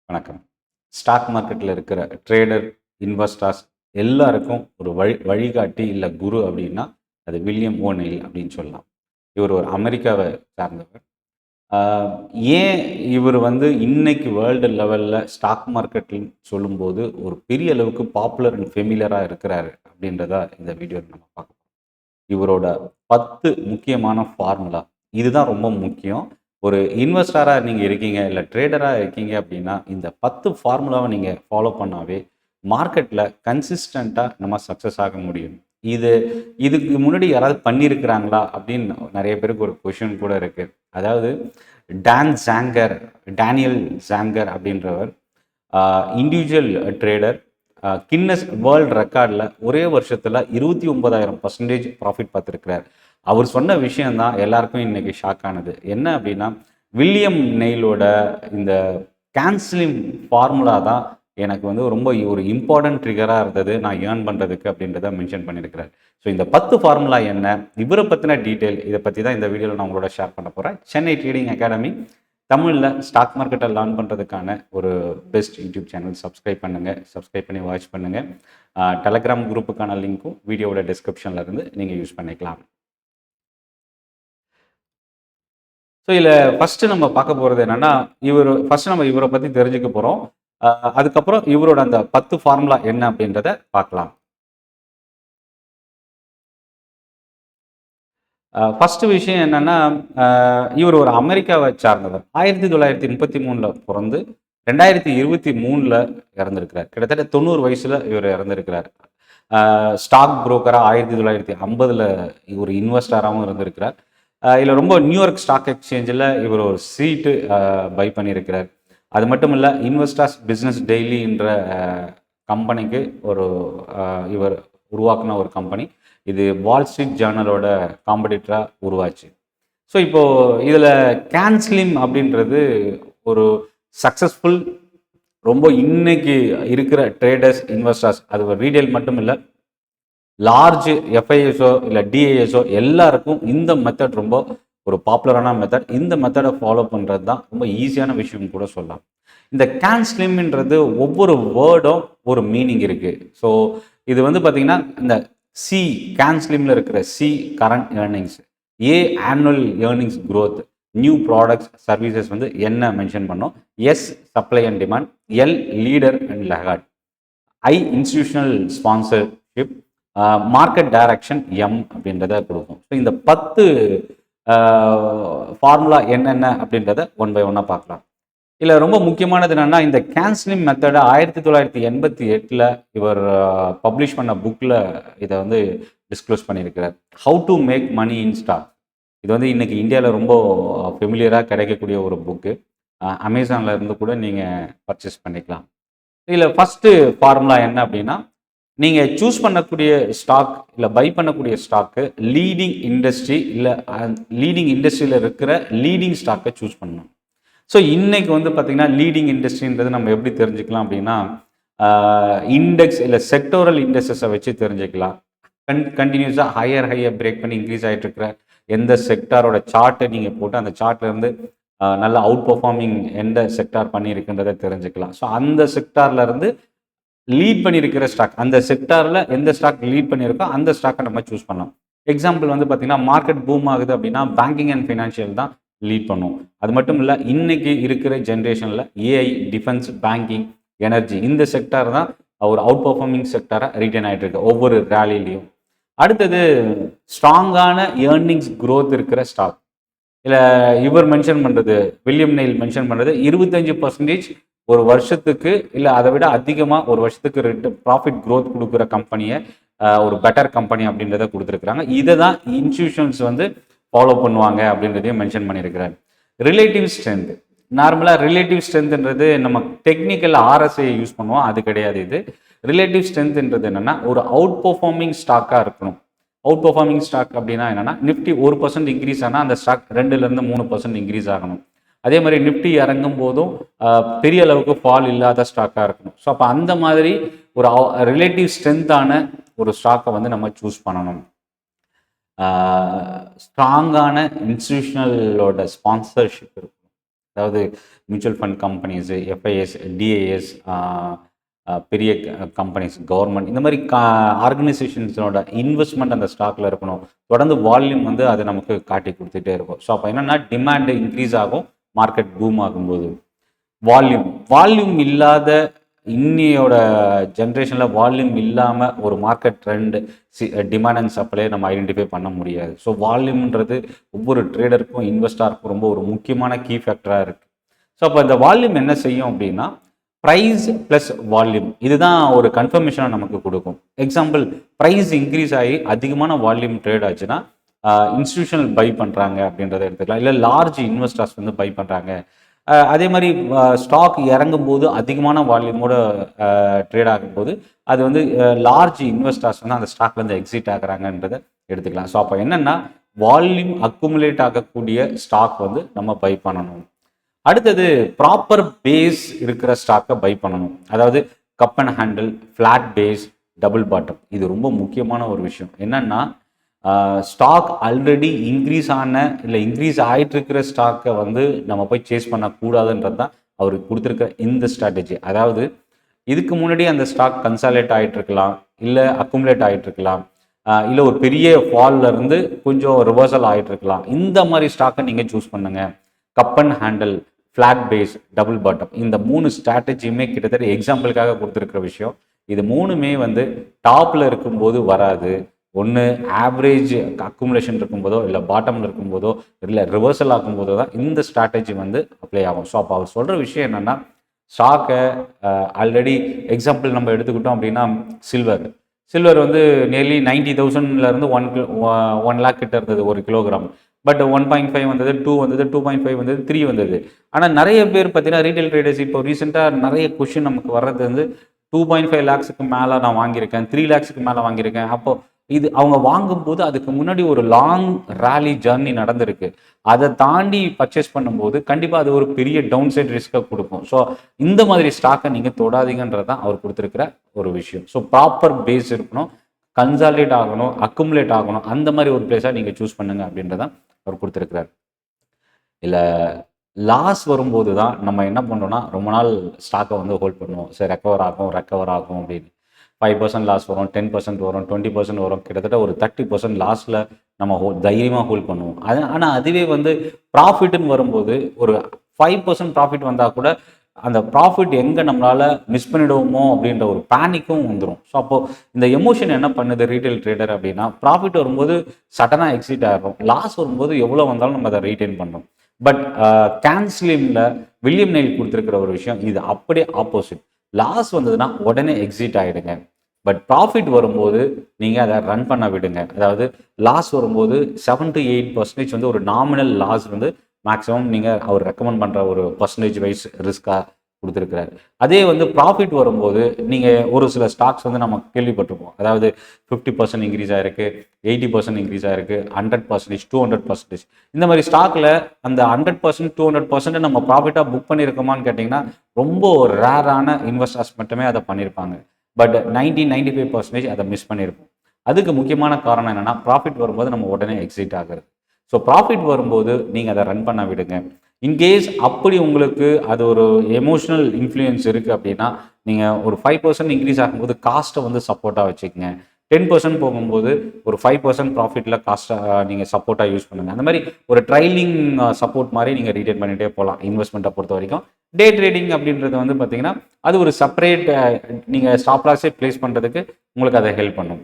வணக்கம். ஸ்டாக் மார்க்கெட்டில் இருக்கிற ட்ரேடர், இன்வெஸ்டர்ஸ் எல்லாருக்கும் ஒரு வழிகாட்டி இல்லை குரு அப்படின்னா அது வில்லியம் ஓநெயில் அப்படின்னு சொல்லலாம். இவர் ஒரு அமெரிக்காவை சார்ந்தவர். ஆஹ் ஏன் இவர் இன்னைக்கு வேர்ல்டு லெவலில் ஸ்டாக் மார்க்கெட்டில் சொல்லும்போது ஒரு பெரிய அளவுக்கு பாப்புலர் அண்ட் ஃபெமிலியராக இருக்கிறாரு அப்படின்றத இந்த வீடியோவில் நம்ம பார்க்கலாம். இவரோட 10 முக்கியமான ஃபார்முலா இதுதான் ரொம்ப முக்கியம். ஒரு இன்வெஸ்டராக நீங்கள் இருக்கீங்க இல்லை ட்ரேடராக இருக்கீங்க அப்படின்னா இந்த 10 ஃபார்முலாவை நீங்கள் ஃபாலோ பண்ணாவே மார்க்கெட்டில் கன்சிஸ்டண்ட்டாக நம்ம சக்ஸஸ் ஆக முடியும். இதுக்கு முன்னாடி யாராவது பண்ணியிருக்கிறாங்களா அப்படின்னு நிறைய பேருக்கு ஒரு கொஷின் கூட இருக்குது. அதாவது டேனியல் ஜாங்கர் அப்படின்றவர் இண்டிவிஜுவல் ட்ரேடர், கின்னஸ் வேர்ல்டு ரெக்கார்டில் ஒரே வருஷத்தில் 29,000% ப்ராஃபிட் பார்த்துருக்கிறார். அவர் சொன்ன விஷயந்தான் எல்லாருக்கும் இன்றைக்கி ஷாக் ஆனது. என்ன அப்படின்னா, வில்லியம் நெயிலோட இந்த கேன்சலிங் ஃபார்முலா தான் எனக்கு ரொம்ப ஒரு இம்பார்ட்டன்ட் ட்ரிகராக இருந்தது நான் ஏர்ன் பண்ணுறதுக்கு அப்படின்றத மென்ஷன் பண்ணியிருக்கிறார். ஸோ இந்த 10 ஃபார்முலா என்ன, இவரை பற்றின டீட்டெயில் இதை பற்றி தான் இந்த வீடியோவில் நான் உங்களோட ஷேர் பண்ண போகிறேன். சென்னை ட்ரேடிங் அகாடமி தமிழில் ஸ்டாக் மார்க்கெட்டை லேர்ன் பண்ணுறதுக்கான ஒரு பெஸ்ட் யூடியூப் சேனல். சப்ஸ்கிரைப் பண்ணுங்கள், சப்ஸ்கிரைப் பண்ணி வாட்ச் பண்ணுங்கள். டெலகிராம் குரூப்புக்கான லிங்க்கும் வீடியோவோட டிஸ்கிரிப்ஷனில் இருந்து நீங்கள் யூஸ் பண்ணிக்கலாம். ஸோ இதில் ஃபஸ்ட்டு நம்ம பார்க்க போகிறது என்னென்னா, நம்ம இவரை பற்றி தெரிஞ்சுக்க போகிறோம். அதுக்கப்புறம் இவரோட அந்த 10 ஃபார்முலா என்ன அப்படின்றத பார்க்கலாம். ஃபஸ்ட்டு விஷயம் என்னென்னா, இவர் ஒரு அமெரிக்காவை சார்ந்தவர். 1933 பிறந்து 2023 இறந்துருக்கிறார். கிட்டத்தட்ட 90 வயசில் இவர் இறந்துருக்கிறார். ஸ்டாக் புரோக்கராக 1950 ஒரு இன்வெஸ்டராகவும் இருந்திருக்கிறார். இதில் ரொம்ப நியூயார்க் ஸ்டாக் எக்ஸ்சேஞ்சில் இவர் ஒரு சீட்டு பை பண்ணியிருக்கிறார். அது மட்டும் இல்லை, இன்வெஸ்டர்ஸ் பிஸ்னஸ் டெய்லின்ற கம்பெனிக்கு இவர் உருவாக்குன ஒரு கம்பெனி. இது வால் ஸ்ட்ரீட் ஜேர்னலோட காம்படிட்டராக உருவாச்சு. ஸோ இப்போது இதில் கேன்ஸ்லிம் அப்படின்றது ஒரு சக்ஸஸ்ஃபுல், ரொம்ப இன்னைக்கு இருக்கிற ட்ரேடர்ஸ், இன்வெஸ்டர்ஸ், அது ஒரு ரீடெயில் மட்டும் இல்லை, லார்ஜ் எஃப்ஐஎஸோ இல்லை டிஐஎஸோ எல்லாருக்கும் இந்த மெத்தட் ரொம்ப ஒரு பாப்புலரான மெத்தட். இந்த மெத்தடை ஃபாலோ பண்ணுறது தான் ரொம்ப ஈஸியான விஷயம் கூட சொல்லலாம். இந்த கேன்ஸ்லிம்ன்றது ஒவ்வொரு வேர்டும் ஒரு மீனிங் இருக்குது. ஸோ இது பார்த்தீங்கன்னா, இந்த சி கேன்ஸ்லிமில் இருக்கிற C current earnings, A annual earnings growth, new products services என்ன மென்ஷன் பண்ணோம், S supply and demand, L leader and laggard, I institutional sponsorship, market direction M அப்படின்றத கொடுக்கும். ஸோ இந்த 10 ஃபார்முலா என்னென்ன அப்படின்றத ஒன் பை ஒன்னாக பார்க்கலாம். இதில் ரொம்ப முக்கியமானது என்னென்னா, இந்த கேன்சலிங் மெத்தடை 1988 இவர் பப்ளிஷ் பண்ண புக்கில் இதை டிஸ்க்ளோஸ் பண்ணியிருக்கிறார். How to make money in stock. இது இன்னைக்கு இந்தியாவில் ரொம்ப ஃபெமிலியராக கிடைக்கக்கூடிய ஒரு புக்கு. அமேசானில் இருந்து கூட நீங்கள் பர்ச்சேஸ் பண்ணிக்கலாம். இதில் ஃபஸ்ட்டு ஃபார்முலா என்ன அப்படின்னா, நீங்கள் சூஸ் பண்ணக்கூடிய ஸ்டாக் இல்லை பை பண்ணக்கூடிய ஸ்டாக்கு லீடிங் இண்டஸ்ட்ரி இல்லை லீடிங் இண்டஸ்ட்ரியில் இருக்கிற லீடிங் ஸ்டாக்கை சூஸ் பண்ணணும். ஸோ இன்னைக்கு பார்த்தீங்கன்னா, லீடிங் இண்டஸ்ட்ரின்றது நம்ம எப்படி தெரிஞ்சுக்கலாம் அப்படின்னா, இண்டெக்ஸ் இல்லை செக்டோரல் இண்டஸ்ட்ரஸை வச்சு தெரிஞ்சுக்கலாம். கண்டினியூஸாக ஹையர் பிரேக் பண்ணி இன்க்ரீஸ் ஆகிட்டு இருக்கிற எந்த செக்டாரோட சார்ட்டை நீங்கள் போட்டு அந்த சார்ட்லேருந்து நல்ல அவுட் பர்ஃபார்மிங் எந்த செக்டார் பண்ணியிருக்குன்றதை தெரிஞ்சுக்கலாம். ஸோ அந்த செக்டார்லேருந்து லீட் பண்ணியிருக்கிற ஸ்டாக், அந்த செக்டாரில் எந்த ஸ்டாக் லீட் பண்ணியிருக்கோ அந்த ஸ்டாக்கை நம்ம சூஸ் பண்ணலாம். எக்ஸாம்பிள் பார்த்தீங்கன்னா, மார்க்கெட் பூம் ஆகுது அப்படின்னா பேங்கிங் அண்ட் ஃபினான்ஷியல் தான் லீட் பண்ணும். அது மட்டும் இல்லை, இன்னைக்கு இருக்கிற ஜென்ரேஷனில் ஏஐ, டிஃபென்ஸ், பேங்கிங், எனர்ஜி இந்த செக்டார் தான் ஒரு அவுட் பர்ஃபார்மிங் செக்டாராக ரீட்டைன் ஆகிட்டு இருக்கு ஒவ்வொரு ரேலிலையும். அடுத்தது ஸ்ட்ராங்கான ஏர்னிங்ஸ் க்ரோத் இருக்கிற ஸ்டாக். இல்லை இவர் மென்ஷன் பண்ணுறது, வில்லியம் நெயில் மென்ஷன் பண்ணுறது 25% ஒரு வருஷத்துக்கு இல்லை அதை விட அதிகமாக ஒரு வருஷத்துக்கு ப்ராஃபிட் க்ரோத் கொடுக்குற கம்பெனியை ஒரு பெட்டர் கம்பெனி அப்படின்றத கொடுத்துருக்குறாங்க. இதை தான் இன்ஸ்டிடியூஷன்ஸ் ஃபாலோ பண்ணுவாங்க அப்படின்றதையும் மென்ஷன் பண்ணியிருக்கிறார். Relative strength. நார்மலாக ரிலேட்டிவ் ஸ்ட்ரென்த்ன்றது நம்ம டெக்னிக்கல் ஆர்எஸ்ஐ யூஸ் பண்ணுவோம், அது கிடையாது. இது ரிலேட்டிவ் ஸ்ட்ரென்த்ன்றது என்னென்னா, ஒரு அவுட் பர்ஃபார்மிங் ஸ்டாக்காக இருக்கணும். அவுட் பர்ஃபார்மிங் ஸ்டாக் அப்படின்னா என்னென்னா, நிஃப்டி 1% இன்க்ரீஸ் ஆனால் அந்த ஸ்டாக் 2-3% இன்க்ரீஸ் ஆகணும். அதே மாதிரி நிஃப்டி இறங்கும் போதும் பெரிய அளவுக்கு ஃபால் இல்லாத ஸ்டாக்காக இருக்கணும். ஸோ அப்போ அந்த மாதிரி ஒரு ரிலேட்டிவ் ஸ்ட்ரென்த்தான ஒரு ஸ்டாக்கை நம்ம சூஸ் பண்ணணும். ஸ்ட்ராங்கான இன்ஸ்டிடியூஷனலோட ஸ்பான்சர்ஷிப் இருக்கும். அதாவது mutual fund companies, FIs, DIS, பெரிய கம்பெனிஸ், கவர்மெண்ட், இந்த மாதிரி ஆர்கனைசேஷன்ஸோட இன்வெஸ்ட்மெண்ட் அந்த ஸ்டாக்கில் இருக்கணும். தொடர்ந்து வால்யூம் வந்து அது நமக்கு காட்டி கொடுத்துட்டே இருக்கும். ஸோ அப்போ என்னென்னா டிமாண்டு இன்க்ரீஸ் ஆகும் மார்க்கெட் பூம் ஆகும்போது. வால்யூம் இல்லாத இன்னையோட ஜென்ரேஷனில் வால்யூம் இல்லாமல் ஒரு மார்க்கெட் ட்ரெண்ட் டிமாண்ட் அண்ட் சப்ளையை நம்ம ஐடென்டிஃபை பண்ண முடியாது. ஸோ வால்யூம்ன்றது ஒவ்வொரு ட்ரேடருக்கும் இன்வெஸ்டாருக்கும் ரொம்ப ஒரு முக்கியமான கீ ஃபேக்டராக இருக்குது. ஸோ அப்போ இந்த வால்யூம் என்ன செய்யும் அப்படின்னா ப்ரைஸ் ப்ளஸ் வால்யூம் இதுதான் ஒரு கன்ஃபர்மேஷனை நமக்கு கொடுக்கும். எக்ஸாம்பிள், ப்ரைஸ் இன்க்ரீஸ் ஆகி அதிகமான வால்யூம் ட்ரேட் ஆச்சுன்னா இன்ஸ்டிடியூஷனல் பை பண்ணுறாங்க அப்படின்றத எடுத்துக்கலாம். இல்லை லார்ஜ் இன்வெஸ்டர்ஸ் வந்து பை பண்ணுறாங்க. அதே மாதிரி ஸ்டாக் இறங்கும் போது அதிகமான வால்யூமோட ட்ரேட் ஆகும்போது அது வந்து லார்ஜ் இன்வெஸ்டர்ஸ் வந்து அந்த ஸ்டாக்லேருந்து எக்ஸிட் ஆகுறாங்கன்றதை எடுத்துக்கலாம். ஸோ அப்போ என்னென்னா வால்யூம் அக்குமுலேட் ஆகக்கூடிய ஸ்டாக் வந்து நம்ம பை பண்ணணும். அடுத்தது ப்ராப்பர் பேஸ் இருக்கிற ஸ்டாக்கை பை பண்ணணும். அதாவது cup and handle, flat base, double bottom. இது ரொம்ப முக்கியமான ஒரு விஷயம். என்னென்னா ஸ்டாக் ஆல்ரெடி இன்க்ரீஸ் ஆன இல்லை இன்க்ரீஸ் ஆகிட்டு இருக்கிற ஸ்டாக்கை வந்து நம்ம போய் சேஸ் பண்ணக்கூடாதுன்றது தான் அவருக்கு கொடுத்துருக்க இந்த ஸ்ட்ராட்டஜி. அதாவது இதுக்கு முன்னாடி அந்த ஸ்டாக் கன்சாலேட் ஆகிட்டு இருக்கலாம், இல்லை அக்குமுலேட் ஆகிட்டு இருக்கலாம், இல்லை ஒரு பெரிய ஃபால்ல இருந்து கொஞ்சம் ரிவர்சல் ஆகிட்டு இருக்கலாம். இந்த மாதிரி ஸ்டாக்கை நீங்கள் சூஸ் பண்ணுங்க. Cup and handle, flat base, double bottom, இந்த 3 ஸ்ட்ராட்டஜியுமே கிட்டத்தட்ட எக்ஸாம்பிளுக்காக கொடுத்துருக்கிற விஷயம். இது 3மே வந்து டாப்பில் இருக்கும்போது வராது. ஒன்று ஆவரேஜ் அக்குமுலேஷன் இருக்கும்போதோ, இல்லை பாட்டமில் இருக்கும்போதோ, இல்லை ரிவர்சல் ஆகும்போதோ தான் இந்த ஸ்ட்ராட்டஜி வந்து அப்ளை ஆகும். ஸோ அப்போ அவர் சொல்கிற விஷயம் என்னென்னா ஸ்டாக்கை ஆல்ரெடி எக்ஸாம்பிள் நம்ம எடுத்துக்கிட்டோம் அப்படின்னா சில்வர் வந்து நியர்லி 90,000 1 lakh கிட்ட இருந்தது ஒரு கிலோகிராம். பட் 1.5 வந்தது, 2 வந்தது, 2.5 வந்தது, 3 வந்தது. ஆனால் நிறைய பேர் பார்த்தீங்கன்னா ரீட்டைல் ட்ரேடர்ஸ் இப்போ ரீசெண்டாக நிறைய கொஷின் நமக்கு வர்றது வந்து 2.5 lakhs மேலே நான் வாங்கியிருக்கேன், 3 lakhs மேலே வாங்கியிருக்கேன். அப்போது இது அவங்க வாங்கும்போது அதுக்கு முன்னாடி ஒரு லாங் ரேலி ஜர்னி நடந்திருக்கு. அதை தாண்டி பர்ச்சேஸ் பண்ணும்போது கண்டிப்பாக அது ஒரு பெரிய டவுன் சைட் ரிஸ்க்கை கொடுக்கும். ஸோ இந்த மாதிரி ஸ்டாக்கை நீங்கள் தொடாதீங்கன்றது தான் அவர் கொடுத்துருக்கிற ஒரு விஷயம். ஸோ ப்ராப்பர் பேஸ் இருக்கணும், கன்சாலிடேட் ஆகணும், அக்குமுலேட் ஆகணும், அந்த மாதிரி ஒரு பிளேஸாக நீங்கள் சூஸ் பண்ணுங்க அப்படின்றதான் அவர் கொடுத்துருக்கிறார். இல்லை லாஸ் வரும்போது தான் நம்ம என்ன பண்ணுறோம்னா ரொம்ப நாள் ஸ்டாக்கை வந்து ஹோல்ட் பண்ணுவோம். சரி ரெக்கவர் ஆகும் அப்படின்னு 5% லாஸ் வரும், 10% வரும், 20% வரும், கிட்டத்தட்ட ஒரு 30% லாஸில் நம்ம தைரியமாக ஹோல்ட் பண்ணுவோம். ஆனால் அதுவே வந்து ப்ராஃபிட்னு வரும்போது ஒரு 5% ப்ராஃபிட் வந்தால் கூட அந்த ப்ராஃபிட் எங்கே நம்மளால் மிஸ் பண்ணிடுவோமோ அப்படின்ற ஒரு பேனிக்கும் வந்துடும். ஸோ அப்போது இந்த எமோஷன் என்ன பண்ணுது ரீட்டைல் ட்ரேடர் அப்படின்னா ப்ராஃபிட் வரும்போது சடனாக எக்ஸிட் ஆகிறோம், லாஸ் வரும்போது எவ்வளோ வந்தாலும் நம்ம அதை ரீட்டைன் பண்ணுறோம். பட் கேன்ஸ்லிமில் வில்லியம் நெயில் கொடுத்துருக்கிற ஒரு விஷயம் இது அப்படியே ஆப்போசிட். லாஸ் வந்ததுன்னா உடனே எக்ஸிட் ஆகிடுங்க. பட் ப்ராஃபிட் வரும்போது நீங்கள் அதை ரன் பண்ண விடுங்க. அதாவது லாஸ் வரும்போது 7 to 8% வந்து ஒரு நாமினல் லாஸ் வந்து மேக்ஸிமம் நீங்கள் அவர் ரெக்கமெண்ட் பண்ணுற ஒரு பர்சன்டேஜ் வைஸ் ரிஸ்க்காக கொடுத்துருக்கிறார். அதே வந்து ப்ராஃபிட் வரும்போது நீங்கள் ஒரு சில ஸ்டாக்ஸ் வந்து நம்ம கேள்விப்பட்டிருப்போம். அதாவது 50% இன்க்ரீஸ் ஆகிருக்கு, 80% இன்க்ரீஸ் ஆகிருக்கு, 100%, 200%. இந்த மாதிரி ஸ்டாக்கில் அந்த 100%, 200% நம்ம ப்ராஃபிட்டாக புக் பண்ணியிருக்கோமான்னு கேட்டிங்கன்னா ரொம்ப ரேரான இன்வெஸ்டர்ஸ் மட்டுமே அதை பண்ணியிருப்பாங்க. பட் 90-95% அதை மிஸ் பண்ணியிருப்போம். அதுக்கு முக்கியமான காரணம் என்னென்னா ப்ராஃபிட் வரும்போது நம்ம உடனே எக்ஸிட் ஆகுறது. ஸோ ப்ராஃபிட் வரும்போது நீங்கள் அதை ரன் பண்ண விடுங்க. இன்கேஸ் அப்படி உங்களுக்கு அது ஒரு எமோஷனல் இன்ஃப்ளூயன்ஸ் இருக்குது அப்படின்னா நீங்கள் ஒரு 5% இன்க்ரீஸ் ஆகும்போது காஸ்ட்டை வந்து சப்போர்ட்டாக வச்சுக்கோங்க. 10% போகும்போது ஒரு 5% ப்ராஃபிட்டில் காஸ்ட்டை நீங்கள் சப்போர்ட்டாக யூஸ் பண்ணுங்கள். அந்த மாதிரி ஒரு ட்ரைலிங் சப்போர்ட் மாதிரி நீங்கள் ரீட்டைன் பண்ணிகிட்டே போகலாம். இன்வெஸ்ட்மெண்ட்டை பொறுத்த வரைக்கும் டே ட்ரேடிங் அப்படின்றது வந்து பார்த்தீங்கன்னா அது ஒரு செப்பரேட் நீங்கள் ஸ்டாப் லாஸே ப்ளேஸ் பண்ணுறதுக்கு உங்களுக்கு அதை ஹெல்ப் பண்ணும்.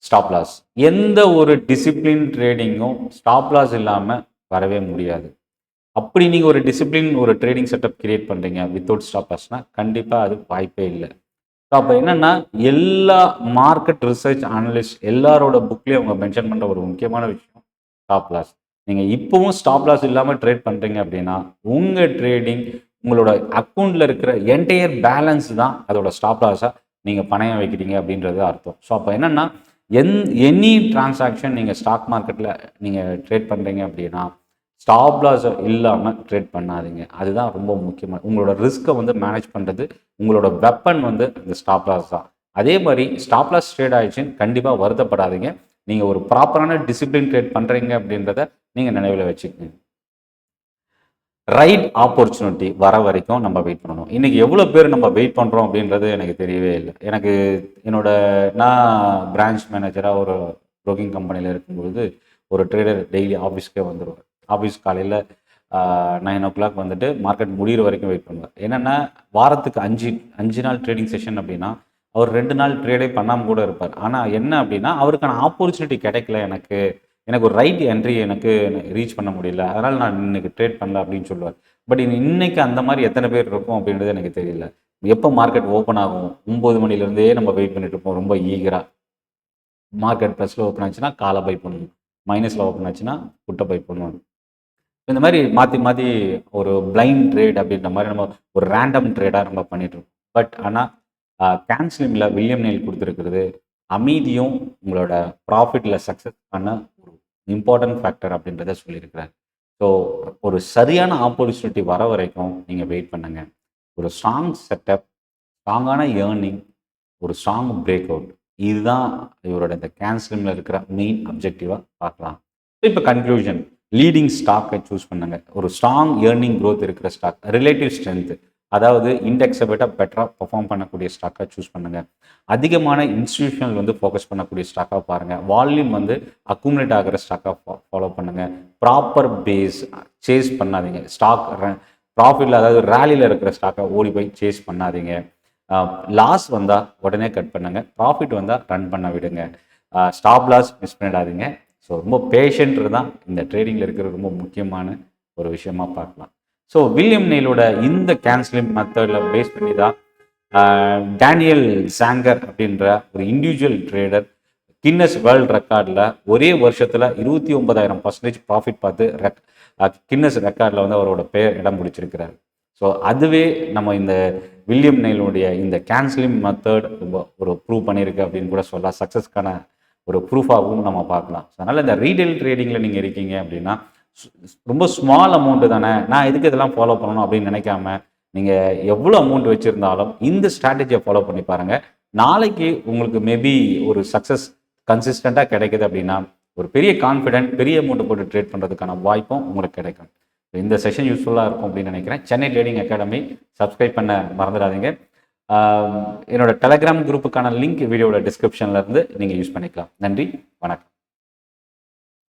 ஸ்டாப் லாஸ் எந்த ஒரு டிசிப்ளின் ட்ரேடிங்கும் ஸ்டாப் லாஸ் இல்லாமல் வரவே முடியாது. அப்படி நீங்கள் ஒரு டிசிப்ளின் ஒரு ட்ரேடிங் செட்டப் கிரியேட் பண்ணுறீங்க வித்தவுட் ஸ்டாப் லாஸ்னால் கண்டிப்பாக அது வாய்ப்பே இல்லை. ஸோ அப்போ என்னென்னா எல்லா மார்க்கெட் ரிசர்ச் அனலிஸ்ட் எல்லாரோட புக்லேயும் அவங்க மென்ஷன் பண்ணுற ஒரு முக்கியமான விஷயம் ஸ்டாப் லாஸ். நீங்கள் இப்போவும் ஸ்டாப் லாஸ் இல்லாமல் ட்ரேட் பண்ணுறீங்க அப்படின்னா உங்கள் ட்ரேடிங் உங்களோட அக்கௌண்ட்டில் இருக்கிற என்டையர் பேலன்ஸ் தான் அதோட ஸ்டாப் லாஸாக நீங்கள் பணயம் வைக்கிறீங்க அப்படின்றது அர்த்தம். ஸோ அப்போ என்னென்னா எனி டிரான்சாக்ஷன் நீங்கள் ஸ்டாக் மார்க்கெட்டில் நீங்கள் ட்ரேட் பண்ணுறீங்க அப்படின்னா ஸ்டாப் லாஸ் இல்லாமல் ட்ரேட் பண்ணாதீங்க. அதுதான் ரொம்ப முக்கியமாக. உங்களோட ரிஸ்க்கை வந்து மேனேஜ் பண்ணுறது உங்களோட வெப்பன் வந்து அந்த ஸ்டாப் லாஸ் தான். அதே மாதிரி ஸ்டாப் லாஸ் ட்ரேட் ஆயிடுச்சுன்னு கண்டிப்பாக வருத்தப்படாதீங்க. நீங்கள் ஒரு ப்ராப்பரான டிசிப்ளின் ட்ரேட் பண்ணுறீங்க அப்படின்றத நீங்கள் நினைவில் வச்சுக்கோங்க. ரைட் ஆப்பர்ச்சுனிட்டி வர வரைக்கும் நம்ம வெயிட் பண்ணணும். இன்றைக்கி எவ்வளோ பேர் நம்ம வெயிட் பண்ணுறோம் அப்படின்றது எனக்கு தெரியவே இல்லை. எனக்கு என்னோட நான் பிரான்ச் மேனேஜராக ஒரு ப்ரோக்கிங் கம்பெனியில் இருக்கும்பொழுது ஒரு ட்ரேடர் டெய்லி ஆஃபீஸ்க்கே வந்துடுவார். ஆஃபீஸ் காலையில் 9 o'clock வந்துட்டு மார்க்கெட் முடிகிற வரைக்கும் வெயிட் பண்ணுவார். என்னென்னா வாரத்துக்கு 5 நாள் ட்ரேடிங் செஷன் அப்படின்னா அவர் 2 நாள் ட்ரேடே பண்ணாமல் கூட இருப்பார். ஆனால் என்ன அப்படின்னா அவருக்கான ஆப்பர்ச்சுனிட்டி கிடைக்கல, எனக்கு ஒரு ரைட் என்ட்ரி எனக்கு ரீச் பண்ண முடியல, அதனால் நான் இன்னைக்கு ட்ரேட் பண்ணல அப்படின்னு சொல்லுவார். பட் இன்னைக்கு அந்த மாதிரி எத்தனை பேர் இருக்கும் அப்படின்றது எனக்கு தெரியல. எப்போ மார்க்கெட் ஓப்பன் ஆகும் 9 மணிலேருந்தே நம்ம வெயிட் பண்ணிட்டு இருப்போம் ரொம்ப ஈகராக. மார்க்கெட் ப்ளஸில் ஓப்பன் ஆச்சுன்னா காலை பை பண்ணணும், மைனஸில் ஓப்பன் ஆச்சுன்னா புட்டை பை பண்ணணும். இந்த மாதிரி மாற்றி மாற்றி ஒரு பிளைண்ட் ட்ரேட் அப்படின்ற மாதிரி நம்ம ஒரு ரேண்டம் ட்ரேடாக நம்ம பண்ணிட்டு இருக்கோம். பட் ஆனால் கேன்ஸ்லிமில் வில்லியம் நெயில் கொடுத்துருக்கிறது அமைதியும் உங்களோட ப்ராஃபிட்டில் சக்ஸஸ் பண்ண ஒரு இம்பார்ட்டன்ட் ஃபேக்டர் அப்படின்றத சொல்லியிருக்கிறார். ஸோ ஒரு சரியான ஆப்பர்ச்சுனிட்டி வர வரைக்கும் நீங்கள் வெயிட் பண்ணுங்க. ஒரு ஸ்ட்ராங் செட்டப், ஸ்ட்ராங்கான ஏர்னிங், ஒரு ஸ்ட்ராங் பிரேக் அவுட், இதுதான் இவரோட இந்த கேன்ஸ்லிமில் இருக்கிற மெயின் அப்ஜெக்டிவாக பார்க்கலாம். இப்போ கன்க்ளூஷன், லீடிங் ஸ்டாக்கை சூஸ் பண்ணுங்க. ஒரு ஸ்ட்ராங் ஏர்னிங் க்ரோத் இருக்கிற ஸ்டாக், ரிலேட்டிவ் ஸ்ட்ரென்த்து, அதாவது இண்டெக்ஸை விட பெட்டராக பெர்ஃபார்ம் பண்ணக்கூடிய ஸ்டாக்காக சூஸ் பண்ணுங்கள். அதிகமான இன்ஸ்டிடியூஷனல் வந்து ஃபோக்கஸ் பண்ணக்கூடிய ஸ்டாக்காக பாருங்கள். வால்யூம் வந்து அக்குமுலேட் ஆகிற ஸ்டாக்காக ஃபாலோ பண்ணுங்கள். ப்ராப்பர் பேஸ் சேஸ் பண்ணாதீங்க. ஸ்டாக் ப்ராஃபிட்டில், அதாவது ரேலியில் இருக்கிற ஸ்டாக்கை ஓடி போய் சேஸ் பண்ணாதீங்க. லாஸ் வந்தால் உடனே கட் பண்ணுங்கள், ப்ராஃபிட் வந்தால் ரன் பண்ண விடுங்க. ஸ்டாப் லாஸ் மிஸ் பண்ணிடாதீங்க. ஸோ ரொம்ப பேஷண்ட் தான் இந்த ட்ரேடிங்கில் இருக்கிற ரொம்ப முக்கியமான ஒரு விஷயமாக பார்க்கலாம். ஸோ வில்லியம் நெயிலோட இந்த கேன்ஸ்லிங் மெத்தடில் பேஸ் பண்ணி தான் டேனியல் சாங்கர் அப்படின்ற ஒரு இண்டிவிஜுவல் ட்ரேடர் கின்னஸ் வேர்ல்ட் ரெக்கார்டில் ஒரே வருஷத்தில் 29,000% ப்ராஃபிட் பார்த்து கின்னஸ் ரெக்கார்டில் வந்து அவரோட பெயர் இடம் பிடிச்சிருக்கிறார். ஸோ அதுவே நம்ம இந்த வில்லியம் நெயிலுடைய இந்த கேன்ஸ்லிங் மெத்தட் ரொம்ப ஒரு ப்ரூவ் பண்ணியிருக்கு அப்படின்னு கூட சொல்லலாம். சக்ஸஸ்க்கான ஒரு ப்ரூஃபாகவும் நம்ம பார்க்கலாம். ஸோ அதனால் இந்த ரீடெயில் ட்ரேடிங்கில் நீங்கள் இருக்கீங்க அப்படின்னா ரொம்ப ஸ்மால் அமௌண்ட்டு தானே, நான் எதுக்கு இதெல்லாம் ஃபாலோ பண்ணணும் அப்படின்னு நினைக்காம நீங்கள் எவ்வளோ அமௌண்ட் வச்சுருந்தாலும் இந்த ஸ்ட்ராட்டஜியை ஃபாலோ பண்ணி பாருங்கள். நாளைக்கு உங்களுக்கு மேபி ஒரு சக்ஸஸ் கன்சிஸ்டண்ட்டாக கிடைக்குது அப்படின்னா ஒரு பெரிய கான்ஃபிடென்ட், பெரிய அமௌண்ட்டு போட்டு ட்ரேட் பண்ணுறதுக்கான வாய்ப்பும் உங்களுக்கு கிடைக்கும். இந்த செஷன் யூஸ்ஃபுல்லாக இருக்கும் அப்படின்னு நினைக்கிறேன். சென்னை ட்ரேடிங் அகாடமி சப்ஸ்கிரைப் பண்ண மறந்துடாதீங்க. என்னோட டெலகிராம் குரூப்புக்கான லிங்க் வீடியோட டிஸ்கிரிப்ஷனில் இருந்து நீங்கள் யூஸ் பண்ணிக்கலாம். நன்றி, வணக்கம்.